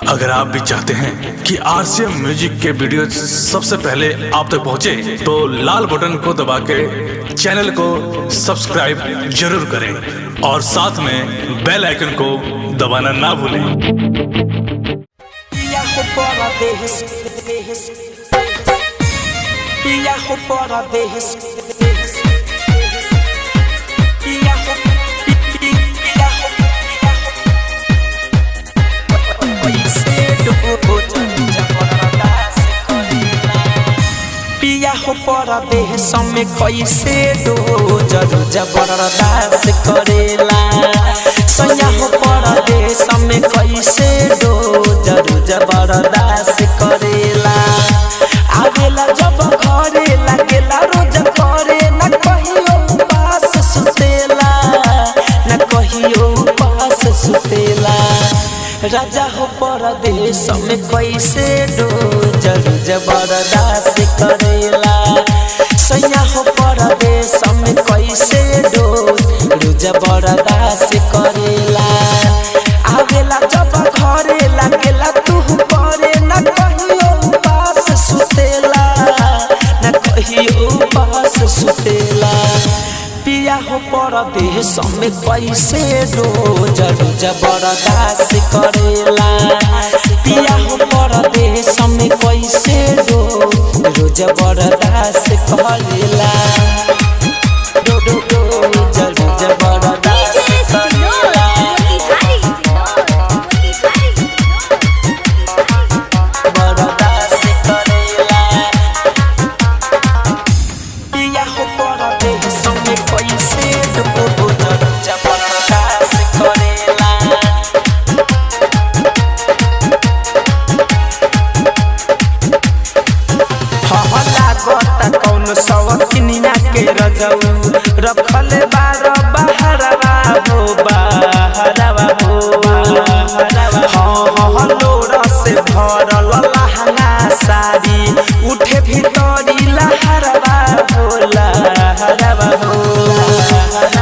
अगर आप भी चाहते हैं कि आरसीएम म्यूजिक के वीडियो सबसे पहले आप तक पहुंचे, तो लाल बटन को दबा के चैनल को सब्सक्राइब जरूर करें और साथ में बेल आइकन को दबाना ना भूलें। पिया हो परदेश में कैसे दो जरूर जबरदस्त करेला। सैया हो परदेश में कैसे दो जरूर जबरदस्त करेला। आवेला जब घरे लागेला रोज करे न कहियो पास सुतेला, न कहियो पास सुतेला। राजा हो परदेश में कैसे दो जरूर जबरदस्त करेला। सैया हो परदेश में कैसे दो जरूर जबरदस्त करेला। आवेला जब घरे लागेला तू करे न कहियो पास सुतेला, न कहियो पास सुतेला। पिया हो परदेश में कैसे दो जरूर जबरदस्त करेला। पिया हो परदेश में कैसे दो जरूर जबरदस्त करेला। दो दो दो जरूर जबरदस्त करेला। बरदास्त करेला। पिया हो परदेश में कैसे दो जरूर जबरदस्त करेला। लागता कौन सवकिनिया के रजऊ रखले बार बहरवा हो बहरवा हो बहरवा। हाँ लोरा से भरल लहंगा साड़ी उठे भीतरी लहरवा हो लहरवा हो।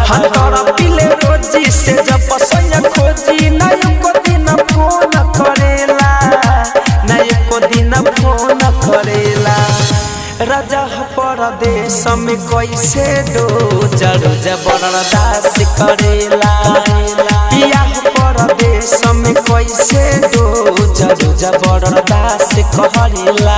हाँ तोरा पिले रोजी से जब सैया खोजी न एको दिन फोन करेला, न एको दिन फोन करेला। राजा हो परदेश में कैसे दो जरूर जबरदस्त करेला। पिया हो परदेश में कैसे दो जरूर जबरदस्त करेला।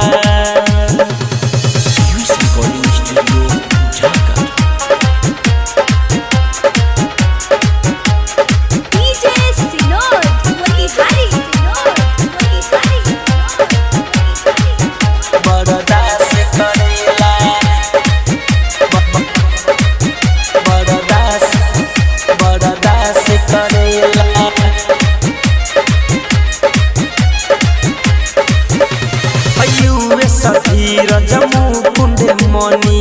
जमू कुंडे मनी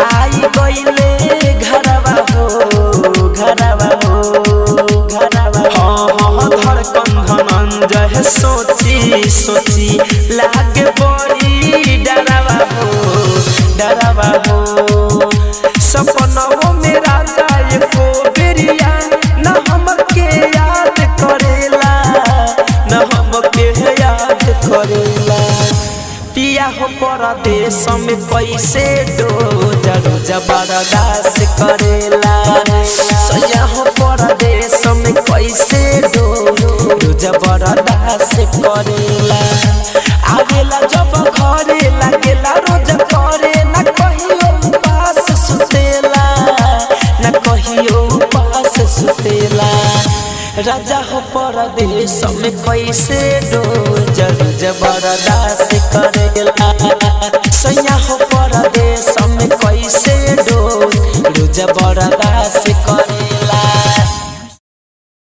आई गईले घरवा हो घरवा हो घरवा। हाँ धड़कन धनंजय सोची सोची लागे बड़ी डरवा हो डरवा हो। सपनों में राजा एको बेरिया न हमके याद करेला, न हमके याद करेला। पिया हो परदेश में कैसे दो जरूर जबरदस्त करेला। सैया हो परदेश में कैसे दो जरूर जबरदस्त करेला। आवेला जब घरे लागेला रोज करे न कहियो पास सुतेला, न कहियो पास सुतेला। राजा हो परदेश में कैसे दो जरूर जबरदस्त करेला। सैया हो परदेश में